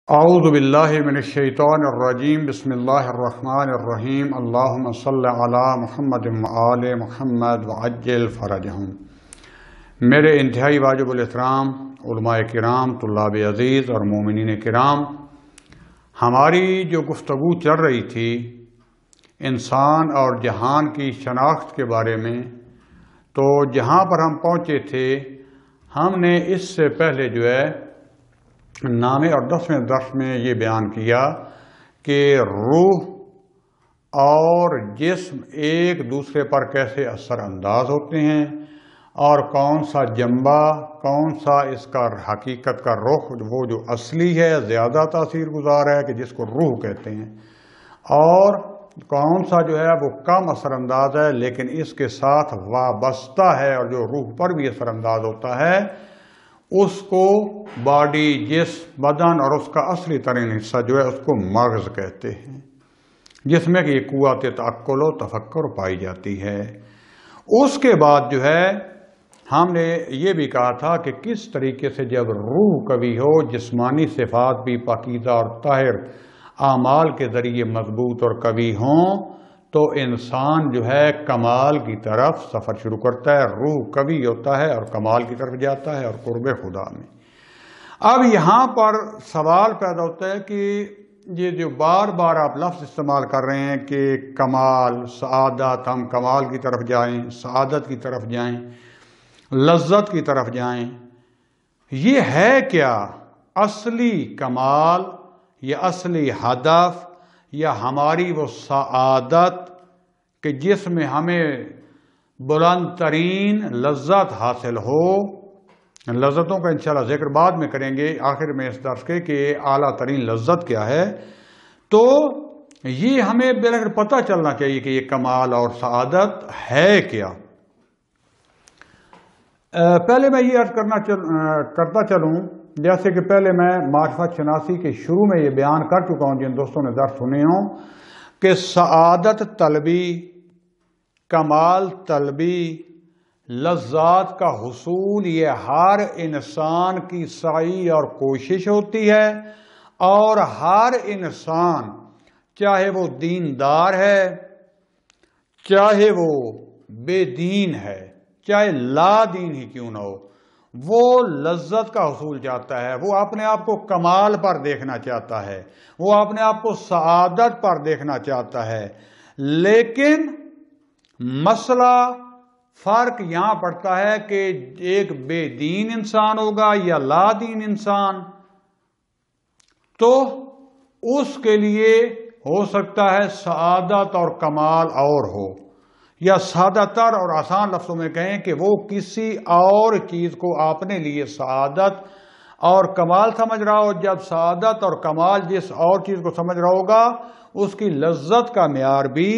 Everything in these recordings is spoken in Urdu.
اعوذ باللہ من الشیطان الرجیم بسم اللہ الرحمن الرحیم اللہم صلی علی محمد وآل محمد وعجل فرجہم۔ میرے انتہائی واجب الاحترام علماء کرام، طلاب عزیز اور مومنین کرام، ہماری جو گفتگو چل رہی تھی انسان اور جہان کی شناخت کے بارے میں، تو جہاں پر ہم پہنچے تھے ہم نے اس سے پہلے نامے اور 10ویں درس میں یہ بیان کیا کہ روح اور جسم ایک دوسرے پر کیسے اثر انداز ہوتے ہیں اور کون سا جنبہ، کون سا اس کا حقیقت کا رخ وہ جو اصلی ہے زیادہ تاثیر گزار ہے کہ جس کو روح کہتے ہیں، اور کون سا وہ کم اثر انداز ہے لیکن اس کے ساتھ وابستہ ہے اور جو روح پر بھی اثر انداز ہوتا ہے، اس کو باڈی، جسم، بدن اور اس کا اصلی ترین حصہ اس کو مغز کہتے ہیں، جس میں کہ یہ قوت تعقل و تفکر پائی جاتی ہے۔ اس کے بعد ہم نے یہ بھی کہا تھا کہ کس طریقے سے جب روح کبھی ہو، جسمانی صفات بھی پاکیزہ اور طاہر اعمال کے ذریعے مضبوط اور قوی ہوں تو انسان کمال کی طرف سفر شروع کرتا ہے، روح قوی ہوتا ہے اور کمال کی طرف جاتا ہے اور قرب خدا میں۔ اب یہاں پر سوال پیدا ہوتا ہے کہ یہ جو بار بار آپ لفظ استعمال کر رہے ہیں کہ کمال، سعادت، ہم کمال کی طرف جائیں، سعادت کی طرف جائیں، لذت کی طرف جائیں، یہ ہے کیا؟ اصلی کمال یا اصلی ہدف یا ہماری وہ سعادت کہ جس میں ہمیں بلند ترین لذت حاصل ہو؟ لذتوں کا انشاءاللہ ذکر بعد میں کریں گے آخر میں اس درس کے کہ اعلیٰ ترین لذت کیا ہے، تو یہ ہمیں بالکل پتہ چلنا چاہیے کہ یہ کمال اور سعادت ہے کیا۔ پہلے میں یہ عرض کرتا چلوں، جیسے کہ پہلے میں معرفت شناسی کے شروع میں یہ بیان کر چکا ہوں جن دوستوں نے درس سنے ہوں کہ سعادت طلبی، کمال طلبی، لذات کا حصول یہ ہر انسان کی سعی اور کوشش ہوتی ہے، اور ہر انسان چاہے وہ دیندار ہے، چاہے وہ بے دین ہے، چاہے لا دین ہی کیوں نہ ہو، وہ لذت کا حصول چاہتا ہے، وہ اپنے آپ کو کمال پر دیکھنا چاہتا ہے، وہ اپنے آپ کو سعادت پر دیکھنا چاہتا ہے۔ لیکن مسئلہ فرق یہاں پڑتا ہے کہ ایک بے دین انسان ہوگا یا لا دین انسان، تو اس کے لیے ہو سکتا ہے سعادت اور کمال اور ہو، یا سادہ تر اور آسان لفظوں میں کہیں کہ وہ کسی اور چیز کو اپنے لیے سعادت اور کمال سمجھ رہا ہو۔ جب سعادت اور کمال جس اور چیز کو سمجھ رہا ہوگا اس کی لذت کا معیار بھی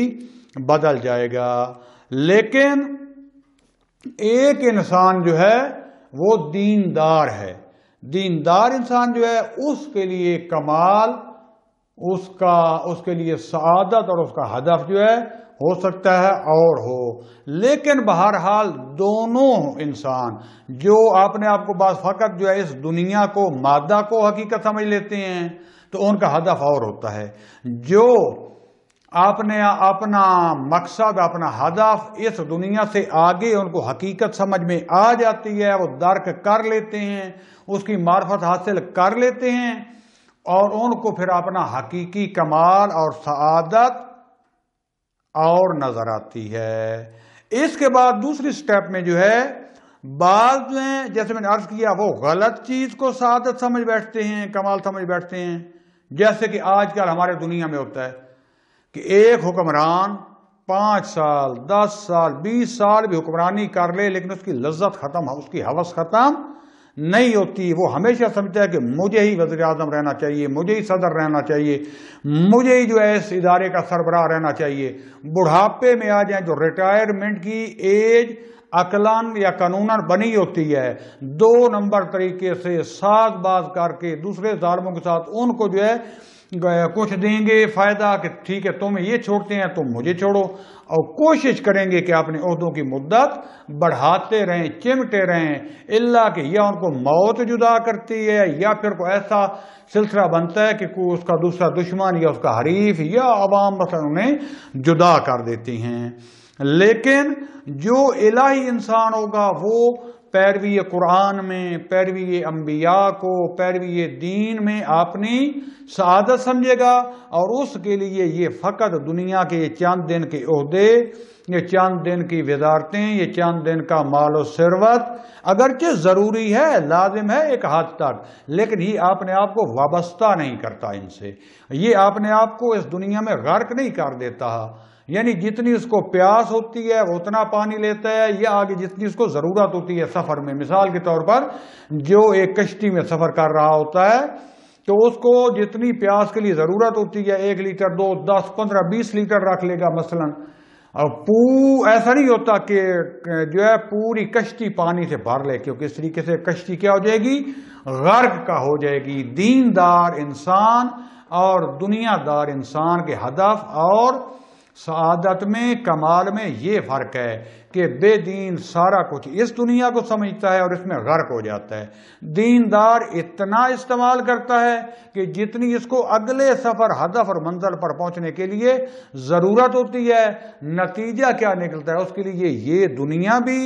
بدل جائے گا۔ لیکن ایک انسان وہ دیندار ہے، دیندار انسان اس کے لیے کمال، اس کے لیے سعادت اور اس کا ہدف ہو سکتا ہے اور ہو، لیکن بہرحال دونوں انسان جو اپنے آپ کو بعض فقط اس دنیا کو، مادہ کو حقیقت سمجھ لیتے ہیں تو ان کا ہدف اور ہوتا ہے، جو اپنا مقصد، اپنا ہدف اس دنیا سے آگے ان کو حقیقت سمجھ میں آ جاتی ہے، وہ درک کر لیتے ہیں، اس کی معرفت حاصل کر لیتے ہیں، اور ان کو پھر اپنا حقیقی کمال اور سعادت اور نظر آتی ہے۔ اس کے بعد دوسری سٹیپ میں بعض جیسے میں نے عرض کیا وہ غلط چیز کو سعادت سمجھ بیٹھتے ہیں، کمال سمجھ بیٹھتے ہیں، جیسے کہ آج کل ہمارے دنیا میں ہوتا ہے کہ ایک حکمران 5 سال، 10 سال، 20 سال بھی حکمرانی کر لے لیکن اس کی لذت ختم، اس کی ہوس ختم نہیں ہوتی۔ وہ ہمیشہ سمجھتا ہے کہ مجھے ہی وزیر اعظم رہنا چاہیے، مجھے ہی صدر رہنا چاہیے، مجھے ہی اس ادارے کا سربراہ رہنا چاہیے۔ بڑھاپے میں آ جائیں جو ریٹائرمنٹ کی ایج عقلاً یا قانوناً بنی ہوتی ہے، 2 نمبر طریقے سے ساز باز کر کے دوسرے ظالموں کے ساتھ ان کو کچھ دیں گے فائدہ کہ ٹھیک ہے تمہیں یہ چھوڑتے ہیں تم مجھے چھوڑو، اور کوشش کریں گے کہ اپنے عہدوں کی مدت بڑھاتے رہیں، چمٹے رہیں، الا کہ یا ان کو موت جدا کرتی ہے یا پھر کوئی ایسا سلسلہ بنتا ہے کہ کوئی اس کا دوسرا دشمن یا اس کا حریف یا عوام مثلا انہیں جدا کر دیتی ہیں۔ لیکن جو الہی انسان ہوگا وہ پیروی قرآن میں، پیروی انبیاء کو، پیروی دین میں اپنی سعادت سمجھے گا، اور اس کے لیے یہ فقط دنیا کے یہ چند دن کے عہدے، یہ چند دن کی وزارتیں، یہ چند دن کا مال و ثروت اگرچہ ضروری ہے، لازم ہے ایک حد تک، لیکن یہ اپنے آپ کو وابستہ نہیں کرتا ان سے، یہ اپنے آپ کو اس دنیا میں غرق نہیں کر دیتا، یعنی جتنی اس کو پیاس ہوتی ہے وہ اتنا پانی لیتا ہے، یا آگے جتنی اس کو ضرورت ہوتی ہے سفر میں۔ مثال کے طور پر جو ایک کشتی میں سفر کر رہا ہوتا ہے تو اس کو جتنی پیاس کے لیے ضرورت ہوتی ہے 1 لیٹر 2 10 15 20 لیٹر رکھ لے گا مثلا، ایسا نہیں ہوتا کہ جو ہے پوری کشتی پانی سے بھر لے، کیونکہ اس طریقے سے کشتی کیا ہو جائے گی، غرق کا ہو جائے گی۔ دیندار انسان اور دنیا دار انسان کے ہدف اور سعادت میں، کمال میں یہ فرق ہے کہ بے دین سارا کچھ اس دنیا کو سمجھتا ہے اور اس میں غرق ہو جاتا ہے، دیندار اتنا استعمال کرتا ہے کہ جتنی اس کو اگلے سفر، ہدف اور منزل پر پہنچنے کے لیے ضرورت ہوتی ہے، نتیجہ کیا نکلتا ہے اس کے لیے یہ دنیا بھی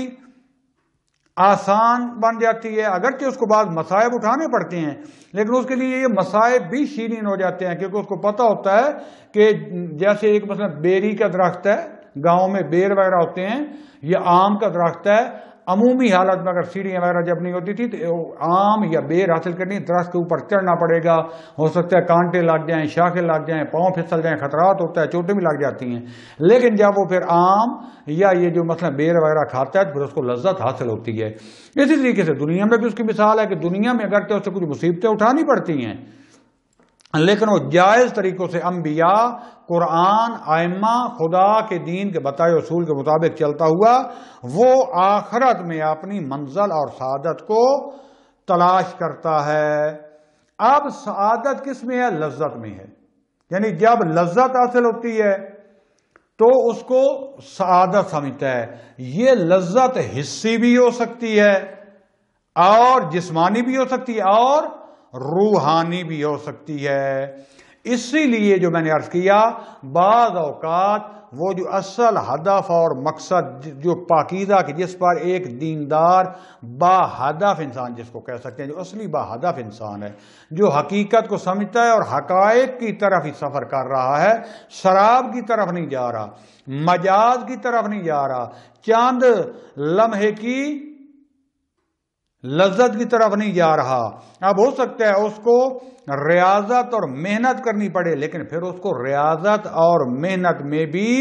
آسان بن جاتی ہے، اگرچہ اس کو بعض مصائب اٹھانے پڑتے ہیں لیکن اس کے لیے یہ مصائب بھی شیرین ہو جاتے ہیں، کیونکہ اس کو پتہ ہوتا ہے کہ جیسے ایک مثلا بیری کا درخت ہے، گاؤں میں بیر وغیرہ ہوتے ہیں، یہ آم کا درخت ہے، عمومی حالت میں اگر سیڑھیاں وغیرہ جب نہیں ہوتی تھی تو آم یا بیر حاصل کرنی درخت کے اوپر چڑھنا پڑے گا، ہو سکتا ہے کانٹے لگ جائیں، شاخیں لگ جائیں، پاؤں پھسل جائیں، خطرات ہوتا ہے، چوٹیں بھی لگ جاتی ہیں، لیکن جب وہ پھر آم یا یہ جو مثلا بیر وغیرہ کھاتا ہے تو پھر اس کو لذت حاصل ہوتی ہے۔ اسی طریقے سے دنیا میں بھی اس کی مثال ہے کہ دنیا میں اگرچہ اسے کچھ مصیبتیں اٹھانی پڑتی ہیں لیکن وہ جائز طریقوں سے انبیاء، قرآن، ائمہ، خدا کے دین کے بتائے اصول کے مطابق چلتا ہوا وہ آخرت میں اپنی منزل اور سعادت کو تلاش کرتا ہے۔ اب سعادت کس میں ہے؟ لذت میں ہے، یعنی جب لذت حاصل ہوتی ہے تو اس کو سعادت سمجھتا ہے۔ یہ لذت حسی بھی ہو سکتی ہے اور جسمانی بھی ہو سکتی ہے اور روحانی بھی ہو سکتی ہے۔ اسی لیے جو میں نے عرض کیا بعض اوقات وہ جو اصل ہدف اور مقصد جو پاکیزہ کہ جس پر ایک دیندار با ہدف انسان جس کو کہہ سکتے ہیں، جو اصلی با ہدف انسان ہے، جو حقیقت کو سمجھتا ہے اور حقائق کی طرف ہی سفر کر رہا ہے، شراب کی طرف نہیں جا رہا، مجاز کی طرف نہیں جا رہا، چاند لمحے کی لذت کی طرف نہیں جا رہا۔ اب ہو سکتا ہے اس کو ریاضت اور محنت کرنی پڑے لیکن پھر اس کو ریاضت اور محنت میں بھی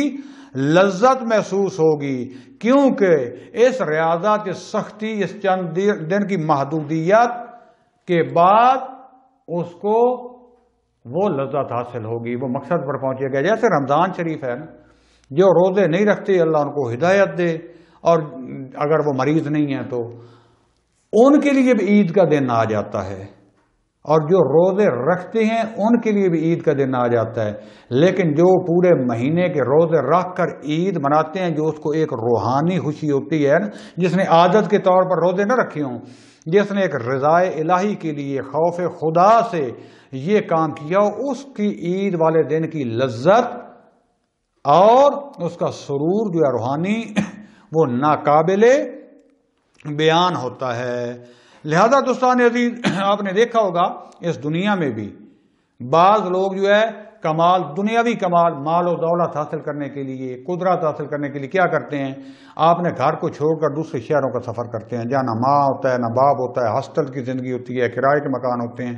لذت محسوس ہوگی، کیونکہ اس ریاضت، اس سختی، اس چند دن کی محدودیت کے بعد اس کو وہ لذت حاصل ہوگی، وہ مقصد پر پہنچے گا۔ جیسے رمضان شریف ہے نا، جو روزے نہیں رکھتے اللہ ان کو ہدایت دے، اور اگر وہ مریض نہیں ہیں تو ان کے لیے بھی عید کا دن آ جاتا ہے، اور جو روزے رکھتے ہیں ان کے لیے بھی عید کا دن آ جاتا ہے، لیکن جو پورے مہینے کے روزے رکھ کر عید مناتے ہیں، جو اس کو ایک روحانی خوشی ہوتی ہے نا، جس نے عادت کے طور پر روزے نہ رکھے ہوں، جس نے ایک رضائے الہی کے لیے خوف خدا سے یہ کام کیا ہو، اس کی عید والے دن کی لذت اور اس کا سرور جو ہے روحانی وہ ناقابل بیان ہوتا ہے۔ لہذا دوستان عزیز، آپ نے دیکھا ہوگا اس دنیا میں بھی بعض لوگ جو ہے کمال، دنیاوی کمال، مال و دولت حاصل کرنے کے لیے، قدرت حاصل کرنے کے لیے کیا کرتے ہیں؟ آپ نے گھر کو چھوڑ کر دوسرے شہروں کا سفر کرتے ہیں، جہاں نہ ماں ہوتا ہے، نہ باپ ہوتا ہے، ہاسٹل کی زندگی ہوتی ہے، کرائے کے مکان ہوتے ہیں،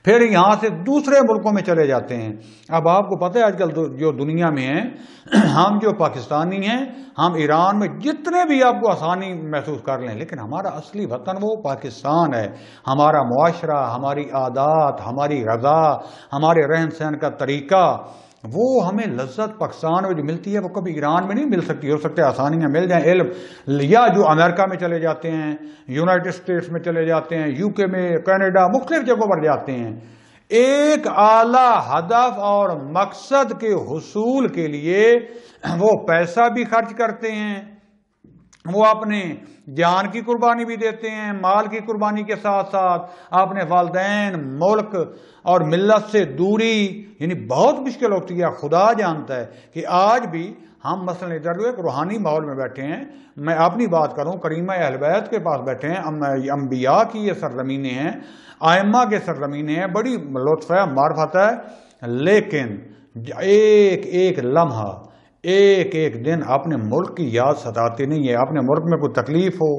پھر یہاں سے دوسرے ملکوں میں چلے جاتے ہیں۔ اب آپ کو پتہ ہے آج کل جو دنیا میں ہیں، ہم جو پاکستانی ہیں، ہم ایران میں جتنے بھی آپ کو آسانی محسوس کر لیں، لیکن ہمارا اصلی وطن وہ پاکستان ہے۔ ہمارا معاشرہ، ہماری عادات، ہماری غذا، ہمارے رہن سہن کا طریقہ، وہ ہمیں لذت پاکستان میں جو ملتی ہے وہ کبھی ایران میں نہیں مل سکتی۔ ہو سکتا ہے آسانیاں مل جائیں، علم، یا جو امریکہ میں چلے جاتے ہیں، یونائٹڈ اسٹیٹس میں چلے جاتے ہیں، UK میں، کینیڈا، مختلف جگہوں پر جاتے ہیں، ایک اعلیٰ ہدف اور مقصد کے حصول کے لیے وہ پیسہ بھی خرچ کرتے ہیں، وہ اپنے جان کی قربانی بھی دیتے ہیں، مال کی قربانی کے ساتھ ساتھ اپنے والدین، ملک اور ملت سے دوری، یعنی بہت مشکل ہوتی ہے۔ خدا جانتا ہے کہ آج بھی ہم مثلا ادھر ایک روحانی ماحول میں بیٹھے ہیں، میں اپنی بات کروں، کریمہ اہل بیت کے پاس بیٹھے ہیں، انبیاء کی یہ سرزمینیں ہیں، ائمہ کے سرزمینیں ہیں، بڑی لطف ہے، معرفت ہے، لیکن ایک ایک لمحہ، ایک ایک دن اپنے ملک کی یاد ستاتے نہیں ہے۔ اپنے ملک میں کوئی تکلیف ہو،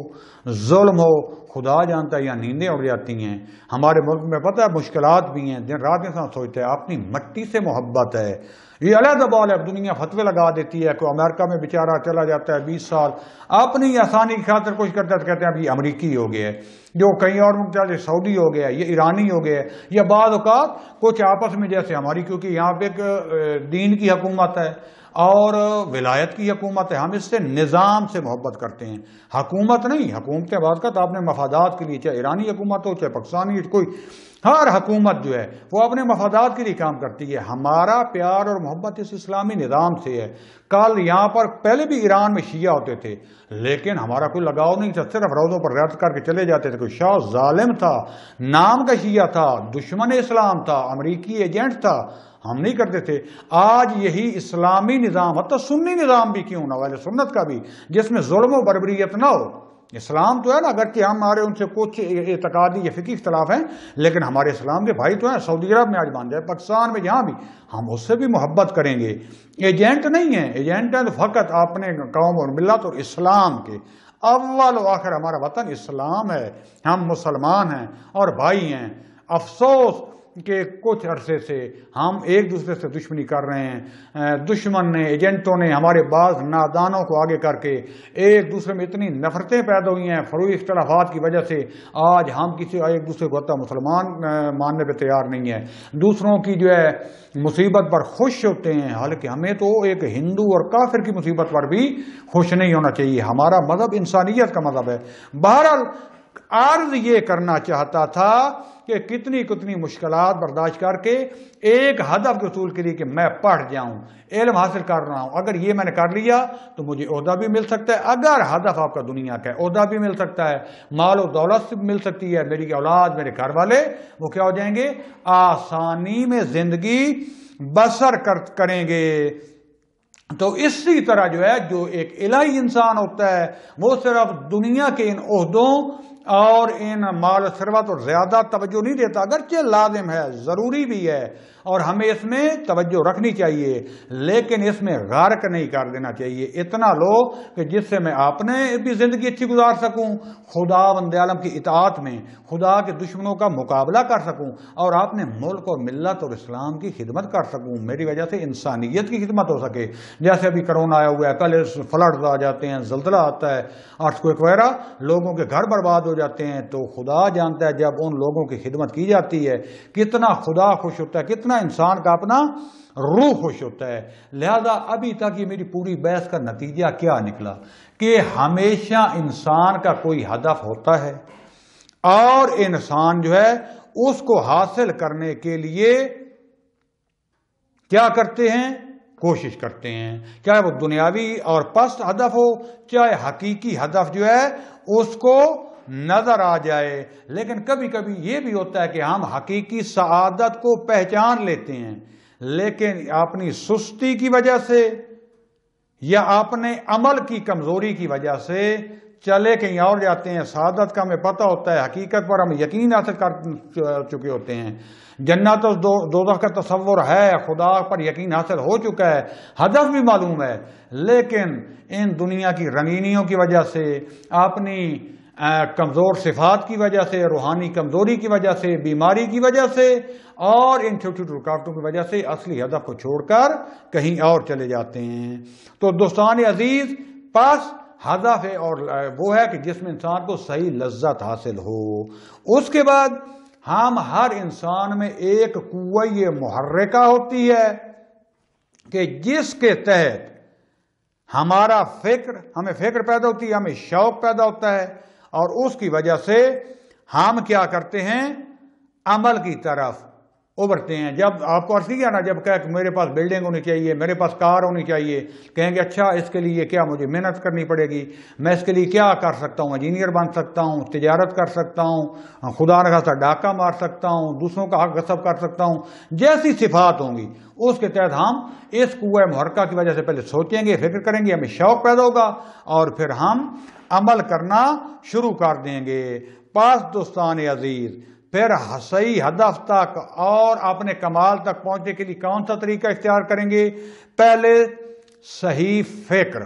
ظلم ہو، خدا جانتا ہے یا نیندیں اڑ جاتی ہیں۔ ہمارے ملک میں پتہ ہے مشکلات بھی ہیں، دن رات انسان سوچتا ہے، اپنی مٹی سے محبت ہے، یہ علیحدہ بال ہے۔ دنیا فتوے لگا دیتی ہے، کوئی امریکہ میں بیچارہ چلا جاتا ہے 20 سال، اپنی آسانی کی خاطر کچھ کرتا ہے تو کہتے ہیں اب یہ امریکی ہو گیا ہے، جو کہیں اور ملک سعودی ہو گیا ہے، یہ ایرانی ہو گیا ہے، یا بعض اوقات کچھ آپس میں جیسے ہماری، کیونکہ یہاں پہ ایک دین کی حکومت ہے اور ولایت کی حکومت ہے، ہم اس سے نظام سے محبت کرتے ہیں، حکومت نہیں۔ حکومتیں بعض کا اپنے مفادات کے لیے، چاہے ایرانی حکومت ہو چاہے پاکستانی، کوئی ہر حکومت جو ہے وہ اپنے مفادات کے لیے کام کرتی ہے۔ ہمارا پیار اور محبت اس اسلامی نظام سے ہے۔ کل یہاں پر پہلے بھی ایران میں شیعہ ہوتے تھے، لیکن ہمارا کوئی لگاؤ نہیں تھا، صرف روزوں پر غیرت کر کے چلے جاتے تھے۔ کوئی شاہ ظالم تھا، نام کا شیعہ تھا، دشمن اسلام تھا، امریکی ایجنٹ تھا، ہم نہیں کرتے تھے۔ آج یہی اسلامی نظام، حتی سنی نظام بھی کیوں نہ، اہل سنت کا بھی، جس میں ظلم و بربریت نہ ہو، اسلام تو ہے نا، اگرچہ ہمارے ان سے کچھ اعتقادی یا فقہی اختلاف ہیں، لیکن ہمارے اسلام کے بھائی تو ہیں۔ سعودی عرب میں آج مان جائے، پاکستان میں جہاں بھی، ہم اس سے بھی محبت کریں گے۔ ایجنٹ نہیں ہیں، ایجنٹ ہیں تو فقط اپنے قوم اور ملت اور اسلام کے۔ اول و آخر ہمارا وطن اسلام ہے، ہم مسلمان ہیں اور بھائی ہیں۔ افسوس کہ کچھ عرصے سے ہم ایک دوسرے سے دشمنی کر رہے ہیں، دشمن نے، ایجنٹوں نے ہمارے بعض نادانوں کو آگے کر کے ایک دوسرے میں اتنی نفرتیں پیدا ہوئی ہیں فروعی اختلافات کی وجہ سے۔ آج ہم کسی ایک دوسرے کو حتی مسلمان ماننے پہ تیار نہیں ہے، دوسروں کی جو ہے مصیبت پر خوش ہوتے ہیں، حالانکہ ہمیں تو ایک ہندو اور کافر کی مصیبت پر بھی خوش نہیں ہونا چاہیے۔ ہمارا مذہب انسانیت کا مذہب ہے۔ بہرحال عرض یہ کرنا چاہتا تھا کہ کتنی کتنی مشکلات برداشت کر کے ایک ہدف کے حصول کے لیے کہ میں پڑھ جاؤں، علم حاصل کر رہا ہوں، اگر یہ میں نے کر لیا تو مجھے عہدہ بھی مل سکتا ہے۔ اگر ہدف آپ کا دنیا کا ہے، عہدہ بھی مل سکتا ہے، مال و دولت مل سکتی ہے، میری اولاد، میرے گھر والے وہ کیا ہو جائیں گے، آسانی میں زندگی بسر کریں گے۔ تو اسی طرح جو ہے، جو ایک الہی انسان ہوتا ہے وہ صرف دنیا کے ان عہدوں اور ان مال و ثروت اور زیادہ توجہ نہیں دیتا، اگرچہ لازم ہے، ضروری بھی ہے اور ہمیں اس میں توجہ رکھنی چاہیے، لیکن اس میں غرق نہیں کر دینا چاہیے۔ اتنا لو کہ جس سے میں اپنے بھی زندگی اچھی گزار سکوں، خدا بند عالم کی اطاعت میں خدا کے دشمنوں کا مقابلہ کر سکوں اور اپنے ملک اور ملت اور اسلام کی خدمت کر سکوں، میری وجہ سے انسانیت کی خدمت ہو سکے۔ جیسے ابھی کرونا آیا ہوا ہے، کل فلڈز آ جاتے ہیں، زلزلہ آتا ہے، ارتھکویک وغیرہ، لوگوں کے گھر برباد ہو جاتے ہیں، تو خدا جانتا ہے جب ان لوگوں کی خدمت کی جاتی ہے کتنا خدا خوش ہوتا ہے، کتنا انسان کا اپنا روح خوش ہوتا ہے۔ لہذا ابھی تک یہ میری پوری بحث کا نتیجہ کیا نکلا کہ ہمیشہ انسان کا کوئی ہدف ہوتا ہے اور انسان جو ہے اس کو حاصل کرنے کے لیے کیا کرتے ہیں، کوشش کرتے ہیں، چاہے وہ دنیاوی اور پست ہدف ہو، چاہے حقیقی ہدف جو ہے اس کو نظر آ جائے۔ لیکن کبھی کبھی یہ بھی ہوتا ہے کہ ہم حقیقی سعادت کو پہچان لیتے ہیں، لیکن اپنی سستی کی وجہ سے یا اپنے عمل کی کمزوری کی وجہ سے چلے کہیں اور جاتے ہیں۔ سعادت کا ہمیں پتہ ہوتا ہے، حقیقت پر ہم یقین حاصل کر چکے ہوتے ہیں، جنت و دوزخ کا تصور ہے، خدا پر یقین حاصل ہو چکا ہے، ہدف بھی معلوم ہے، لیکن ان دنیا کی رنگینیوں کی وجہ سے، اپنی کمزور صفات کی وجہ سے، روحانی کمزوری کی وجہ سے، بیماری کی وجہ سے اور ان چھوٹی چھوٹی رکاوٹوں کی وجہ سے اصلی ہدف کو چھوڑ کر کہیں اور چلے جاتے ہیں۔ تو دوستان عزیز، پس ہدف ہے اور وہ ہے کہ جس میں انسان کو صحیح لذت حاصل ہو۔ اس کے بعد ہم ہر انسان میں ایک قوہ محرکہ ہوتی ہے کہ جس کے تحت ہمارا ہمیں فکر پیدا ہوتی ہے، ہمیں شوق پیدا ہوتا ہے اور اس کی وجہ سے ہم کیا کرتے ہیں، عمل کی طرف ابھرتے ہیں. جب آپ کو عرض کیا نا، جب کہ میرے پاس بلڈنگ ہونی چاہیے، میرے پاس کار ہونی چاہیے، کہیں گے اچھا اس کے لیے کیا مجھے محنت کرنی پڑے گی، میں اس کے لیے کیا کر سکتا ہوں، انجینئر بن سکتا ہوں، تجارت کر سکتا ہوں، خدا نخواستہ ڈاکہ مار سکتا ہوں، دوسروں کا حق غصب کر سکتا ہوں. جیسی صفات ہوں گی اس کے تحت ہم اس قوہ محرکہ کی وجہ سے پہلے سوچیں گے، فکر کریں گے، ہمیں شوق پیدا ہوگا اور پھر ہم عمل کرنا شروع کر دیں گے. پاس دوستان عزیز، پھر صحیح ہدف تک اور اپنے کمال تک پہنچنے کے لیے کون سا طریقہ اختیار کریں گے؟ پہلے صحیح فکر،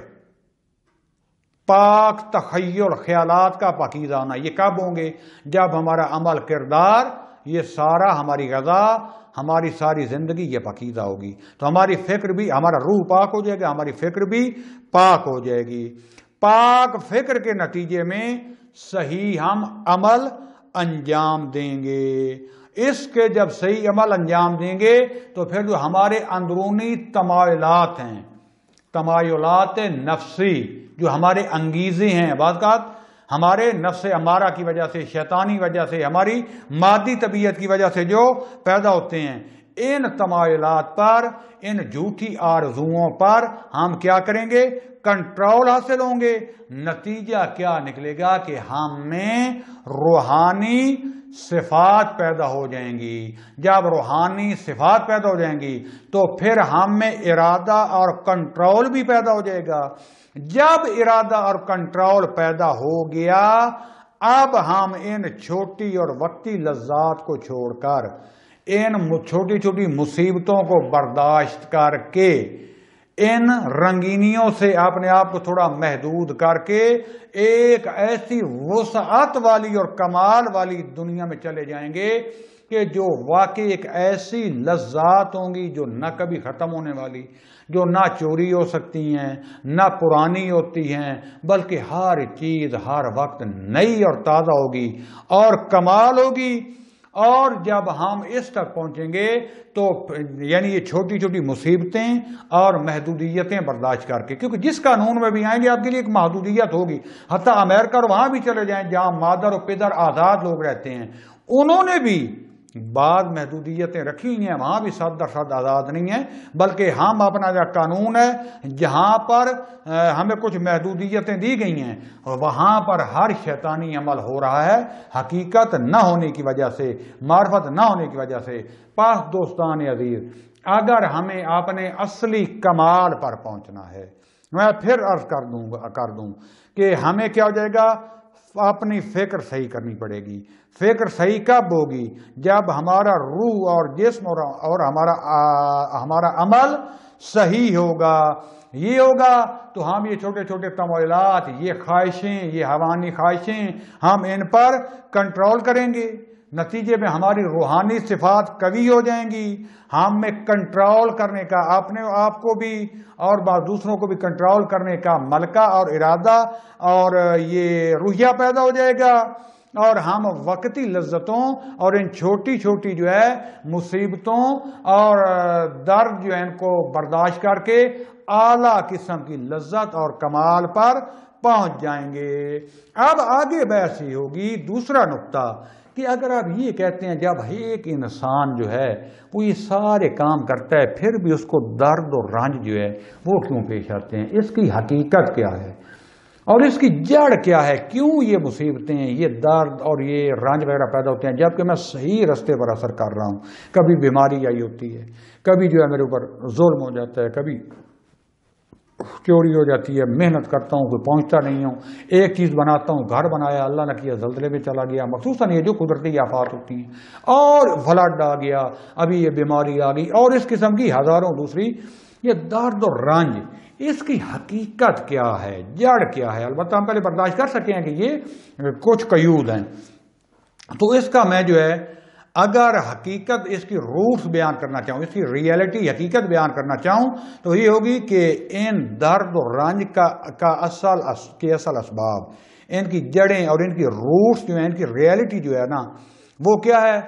پاک تخیل، خیالات کا پاکیزہ ہونا. یہ کب ہوں گے؟ جب ہمارا عمل، کردار، یہ سارا، ہماری غذا، ہماری ساری زندگی یہ پاکیزہ ہوگی تو ہماری فکر بھی، ہمارا روح پاک ہو جائے گا، ہماری فکر بھی پاک ہو جائے گی. پاک فکر کے نتیجے میں صحیح ہم عمل انجام دیں گے. اس کے جب صحیح عمل انجام دیں گے تو پھر جو ہمارے اندرونی تمایلات ہیں، تمایلات نفسی، جو ہمارے انگیزے ہیں، بعض اوقات ہمارے نفس امارہ کی وجہ سے، شیطانی وجہ سے، ہماری مادی طبیعت کی وجہ سے جو پیدا ہوتے ہیں، ان تمایلات پر، ان جھوٹی آرزوؤں پر ہم کیا کریں گے؟ کنٹرول حاصل ہوں گے. نتیجہ کیا نکلے گا کہ ہم میں روحانی صفات پیدا ہو جائیں گی. جب روحانی صفات پیدا ہو جائیں گی تو پھر ہم میں ارادہ اور کنٹرول بھی پیدا ہو جائے گا. جب ارادہ اور کنٹرول پیدا ہو گیا، اب ہم ان چھوٹی اور وقتی لذات کو چھوڑ کر، ان چھوٹی چھوٹی مصیبتوں کو برداشت کر کے، ان رنگینیوں سے اپنے آپ کو تھوڑا محدود کر کے ایک ایسی وسعت والی اور کمال والی دنیا میں چلے جائیں گے کہ جو واقعی ایک ایسی لذات ہوں گی جو نہ کبھی ختم ہونے والی، جو نہ چوری ہو سکتی ہیں، نہ پرانی ہوتی ہیں، بلکہ ہر چیز ہر وقت نئی اور تازہ ہوگی اور کمال ہوگی. اور جب ہم اس تک پہنچیں گے تو یعنی یہ چھوٹی چھوٹی مصیبتیں اور محدودیتیں برداشت کر کے، کیونکہ جس قانون میں بھی آئیں گے آپ کے لیے ایک محدودیت ہوگی. حتیٰ امریکہ اور وہاں بھی چلے جائیں جہاں مادر و پدر آزاد لوگ رہتے ہیں، انہوں نے بھی بعض محدودیتیں رکھی ہوئی ہیں، وہاں بھی 100% آزاد نہیں ہیں، بلکہ ہم اپنا جو قانون ہے جہاں پر ہمیں کچھ محدودیتیں دی گئی ہیں وہاں پر ہر شیطانی عمل ہو رہا ہے، حقیقت نہ ہونے کی وجہ سے، معرفت نہ ہونے کی وجہ سے. پاس دوستان عزیز، اگر ہمیں اپنے اصلی کمال پر پہنچنا ہے، میں پھر عرض کر دوں کہ ہمیں کیا ہو جائے گا؟ اپنی فکر صحیح کرنی پڑے گی. فکر صحیح کب ہوگی؟ جب ہمارا روح اور جسم اور ہمارا عمل صحیح ہوگا. یہ ہوگا تو ہم یہ چھوٹے چھوٹے تمایلات، یہ خواہشیں، یہ حیوانی خواہشیں، ہم ان پر کنٹرول کریں گے. نتیجے میں ہماری روحانی صفات قوی ہو جائیں گی. ہم میں کنٹرول کرنے کا، اپنے آپ کو بھی اور دوسروں کو بھی کنٹرول کرنے کا ملکہ اور ارادہ اور یہ رویہ پیدا ہو جائے گا. اور ہم وقتی لذتوں اور ان چھوٹی چھوٹی جو ہے مصیبتوں اور درد جو ہے ان کو برداشت کر کے اعلیٰ قسم کی لذت اور کمال پر پہنچ جائیں گے. اب آگے بحث ہی ہوگی دوسرا نقطہ کہ اگر آپ یہ کہتے ہیں جب ایک انسان جو ہے وہ یہ سارے کام کرتا ہے پھر بھی اس کو درد اور رنج جو ہے وہ کیوں پیش آتے ہیں، اس کی حقیقت کیا ہے اور اس کی جڑ کیا ہے؟ کیوں یہ مصیبتیں، یہ درد اور یہ رنج وغیرہ پیدا ہوتے ہیں جبکہ میں صحیح رستے پر اثر کر رہا ہوں؟ کبھی بیماری آئی ہوتی ہے، کبھی جو ہے میرے اوپر ظلم ہو جاتا ہے، کبھی چوری ہو جاتی ہے، محنت کرتا ہوں کوئی پہنچتا نہیں ہوں، ایک چیز بناتا ہوں، گھر بنایا اللہ نہ کیا زلزلے میں چلا گیا، مخصوصاً یہ جو قدرتی آفات ہوتی ہیں، اور فلڈ آ گیا، ابھی یہ بیماری آ گئی اور اس قسم کی ہزاروں دوسری، یہ درد اور رنج، اس کی حقیقت کیا ہے، جڑ کیا ہے؟ البتہ ہم پہلے برداشت کر سکیں کہ یہ کچھ قیود ہیں. تو اس کا میں جو ہے اگر حقیقت، اس کی روٹس بیان کرنا چاہوں، اس کی ریئلٹی، حقیقت بیان کرنا چاہوں تو یہ ہوگی کہ ان درد و رنج کا اصل اسباب، ان کی جڑیں اور ان کی روٹس جو ہیں، ان کی ریئلٹی جو ہے نا وہ کیا ہے؟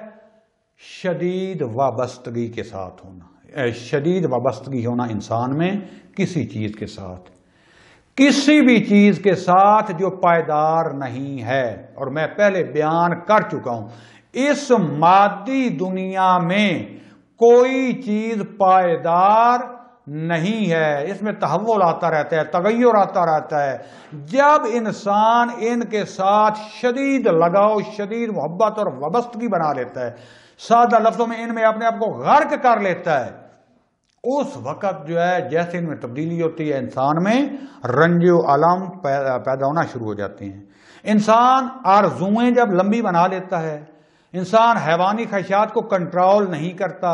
شدید وابستگی کے ساتھ ہونا، شدید وابستگی ہونا انسان میں کسی چیز کے ساتھ، کسی بھی چیز کے ساتھ جو پائیدار نہیں ہے. اور میں پہلے بیان کر چکا ہوں اس مادی دنیا میں کوئی چیز پائیدار نہیں ہے، اس میں تحول آتا رہتا ہے، تغیر آتا رہتا ہے۔ جب انسان ان کے ساتھ شدید لگاؤ، شدید محبت اور وابستگی بنا لیتا ہے، سادہ لفظوں میں ان میں اپنے آپ کو غرق کر لیتا ہے، اس وقت جو ہے جیسے ان میں تبدیلی ہوتی ہے، انسان میں رنج و الم پیدا ہونا شروع ہو جاتے ہیں۔ انسان آرزوئیں جب لمبی بنا لیتا ہے، انسان حیوانی خواہشات کو کنٹرول نہیں کرتا،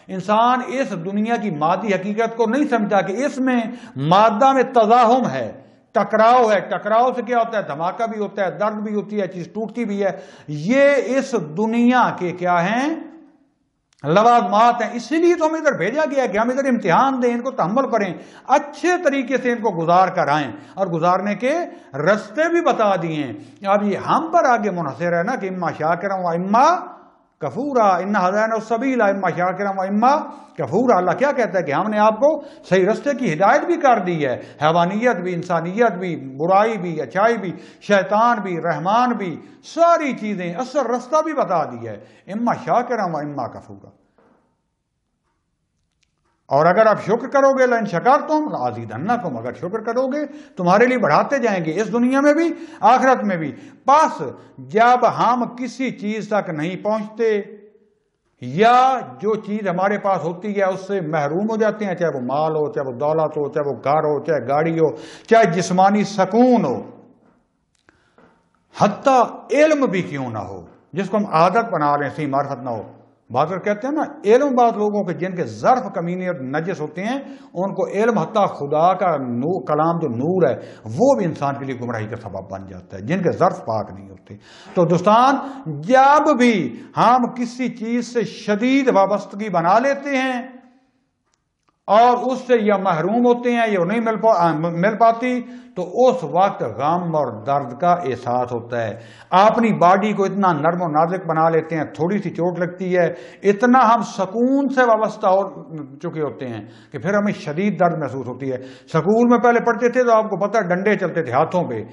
انسان اس دنیا کی مادی حقیقت کو نہیں سمجھتا کہ اس میں مادہ میں تزاحم ہے، ٹکراؤ ہے، ٹکراؤ سے کیا ہوتا ہے؟ دھماکہ بھی ہوتا ہے، درد بھی ہوتی ہے، چیز ٹوٹتی بھی ہے۔ یہ اس دنیا کے کیا ہیں؟ لوازمات ہیں۔ اسی لیے تو ہمیں ادھر بھیجا گیا کہ ہم ادھر امتحان دیں، ان کو تحمل کریں، اچھے طریقے سے ان کو گزار کر آئیں، اور گزارنے کے رستے بھی بتا دیے۔ اب یہ ہم پر آگے منحصر ہے نا کہ اما شاکرا و اما کفورا، ان ہدینا السبیل اما شاکرا و اما کفورا۔ اللہ کیا کہتا ہے کہ ہم نے آپ کو صحیح رستے کی ہدایت بھی کر دی ہے، حیوانیت بھی، انسانیت بھی، برائی بھی، اچھائی بھی، شیطان بھی، رحمان بھی، ساری چیزیں اصل رستہ بھی بتا دی ہے، اما شاکرا و اما کفورا۔ اور اگر آپ شکر کرو گے لئن شکرتم لازیدنکم، اگر شکر کرو گے تمہارے لیے بڑھاتے جائیں گے، اس دنیا میں بھی آخرت میں بھی۔ پس جب ہم کسی چیز تک نہیں پہنچتے یا جو چیز ہمارے پاس ہوتی ہے اس سے محروم ہو جاتے ہیں، چاہے وہ مال ہو، چاہے وہ دولت ہو، چاہے وہ گھر ہو، چاہے گاڑی ہو، چاہے جسمانی سکون ہو، حتیٰ علم بھی کیوں نہ ہو جس کو ہم عادت بنا رہے ہیں، صحیح معرفت نہ ہو۔ بات کہتے ہیں نا علم، بعض لوگوں کے جن کے ظرف کمینے اور نجس ہوتے ہیں ان کو علم حتیٰ خدا کا کلام جو نور ہے وہ بھی انسان کے لیے گمراہی کا سبب بن جاتا ہے، جن کے ظرف پاک نہیں ہوتے۔ تو دوستان، جب بھی ہم کسی چیز سے شدید وابستگی بنا لیتے ہیں اور اس سے یا محروم ہوتے ہیں یا نہیں مل پاتی، تو اس وقت غم اور درد کا احساس ہوتا ہے۔ اپنی باڈی کو اتنا نرم و نازک بنا لیتے ہیں، تھوڑی سی چوٹ لگتی ہے، اتنا ہم سکون سے وابستہ ہو چکے ہوتے ہیں کہ پھر ہمیں شدید درد محسوس ہوتی ہے۔ سکول میں پہلے پڑھتے تھے تو آپ کو پتہ ڈنڈے چلتے تھے ہاتھوں پہ،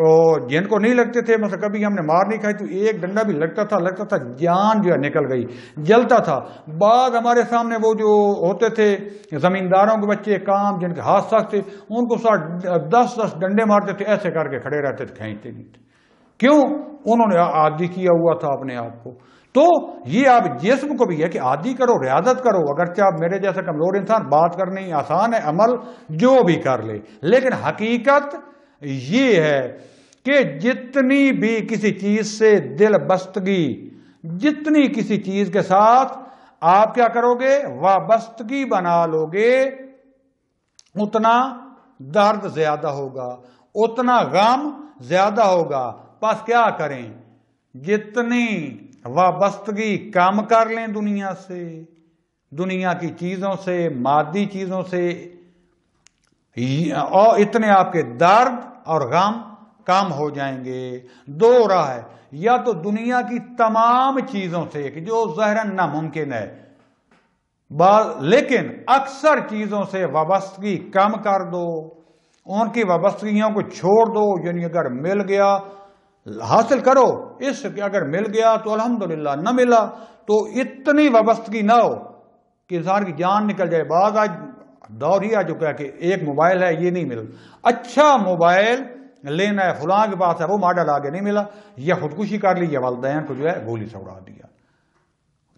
اور جن کو نہیں لگتے تھے، مثلا کبھی ہم نے مار نہیں کھائی تو ایک ڈنڈا بھی لگتا تھا جان جو ہے نکل گئی، جلتا تھا۔ بعض ہمارے سامنے وہ جو ہوتے تھے زمینداروں کے بچے کام، جن کے ہاتھ سخت تھے، ان کو 10 ڈنڈے مارتے تھے، ایسے کر کے کھڑے رہتے تھے، کھینچتے نہیں تھے۔ کیوں؟ انہوں نے عادی کیا ہوا تھا اپنے آپ کو۔ تو یہ آپ جسم کو بھی ہے کہ عادی کرو، ریاضت کرو، اگرچہ آپ میرے جیسا کمزور انسان، بات کرنی آسان ہے، عمل جو بھی کر لے، لیکن حقیقت یہ ہے کہ جتنی بھی کسی چیز سے دل بستگی، جتنی کسی چیز کے ساتھ آپ کیا کرو گے؟ وابستگی بنا لو گے، اتنا درد زیادہ ہوگا، اتنا غم زیادہ ہوگا۔ پس کیا کریں؟ جتنی وابستگی کم کر لیں دنیا سے، دنیا کی چیزوں سے، مادی چیزوں سے، اور اتنے آپ کے درد اور غم کم ہو جائیں گے۔ دو راہ ہے، یا تو دنیا کی تمام چیزوں سے کہ جو ظاہراً ناممکن ہے، لیکن اکثر چیزوں سے وابستگی کم کر دو، ان کی وابستگیوں کو چھوڑ دو، یعنی اگر مل گیا حاصل کرو، اس کہ اگر مل گیا تو الحمدللہ، نہ ملا تو اتنی وابستگی نہ ہو کہ انسان کی جان نکل جائے۔ بعض آج دور ہی آ چکا ہے کہ ایک موبائل ہے، یہ نہیں مل، اچھا موبائل لینا ہے، فلاں کے پاس ہے، وہ ماڈل آگے نہیں ملا، یا خودکشی کر لی، یا والدین کو جو ہے گولی سے اڑا دیا۔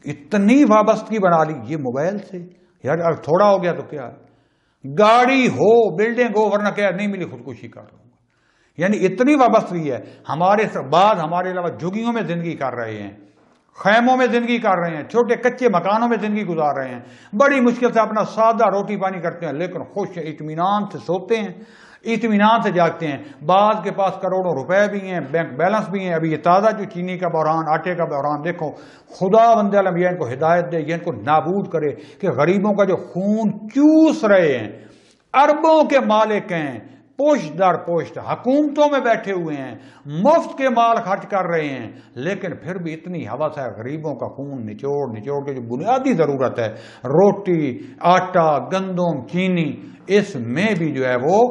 اتنی وابستگی بنا لی یہ موبائل سے، یار اگر تھوڑا ہو گیا تو کیا ہے؟ گاڑی ہو، بلڈنگ ہو، ورنہ کیا نہیں ملی خودکشی کر لوں گا۔ یعنی اتنی وابستگی ہے۔ ہمارے بعد ہمارے علاوہ جھگیوں میں زندگی کر رہے ہیں، خیموں میں زندگی کر رہے ہیں، چھوٹے کچے مکانوں میں زندگی گزار رہے ہیں، بڑی مشکل سے اپنا سادہ روٹی پانی کرتے ہیں، لیکن خوش اطمینان سے سوتے ہیں، اطمینان سے جاگتے ہیں۔ بعض کے پاس کروڑوں روپے بھی ہیں، بینک بیلنس بھی ہیں۔ ابھی یہ تازہ جو چینی کا بحران، آٹے کا بحران دیکھو، خدا بندے عالم یہ ان کو ہدایت دے، یہ ان کو نابود کرے کہ غریبوں کا جو خون چوس رہے ہیں، اربوں کے مالک ہیں، پشت در پشت حکومتوں میں بیٹھے ہوئے ہیں، مفت کے مال خرچ کر رہے ہیں، لیکن پھر بھی اتنی ہوس ہے غریبوں کا خون نچوڑ کے جو بنیادی ضرورت ہے، روٹی، آٹا، گندم، چینی، اس میں بھی جو ہے وہ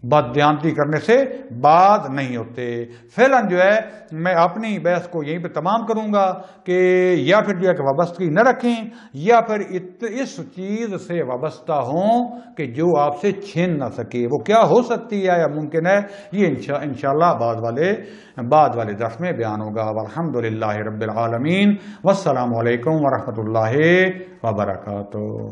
بددیانتی کرنے سے باز نہیں ہوتے۔ فعلاً جو ہے میں اپنی بحث کو یہیں پہ تمام کروں گا کہ یا پھر جو ہے کہ وابستگی نہ رکھیں، یا پھر اس چیز سے وابستہ ہوں کہ جو آپ سے چھین نہ سکے۔ وہ کیا ہو سکتی ہے یا ممکن ہے، یہ انشاءاللہ بعد والے درس میں بیان ہوگا۔ والحمدللہ رب العالمین، والسلام علیکم ورحمۃ اللہ وبرکاتہ۔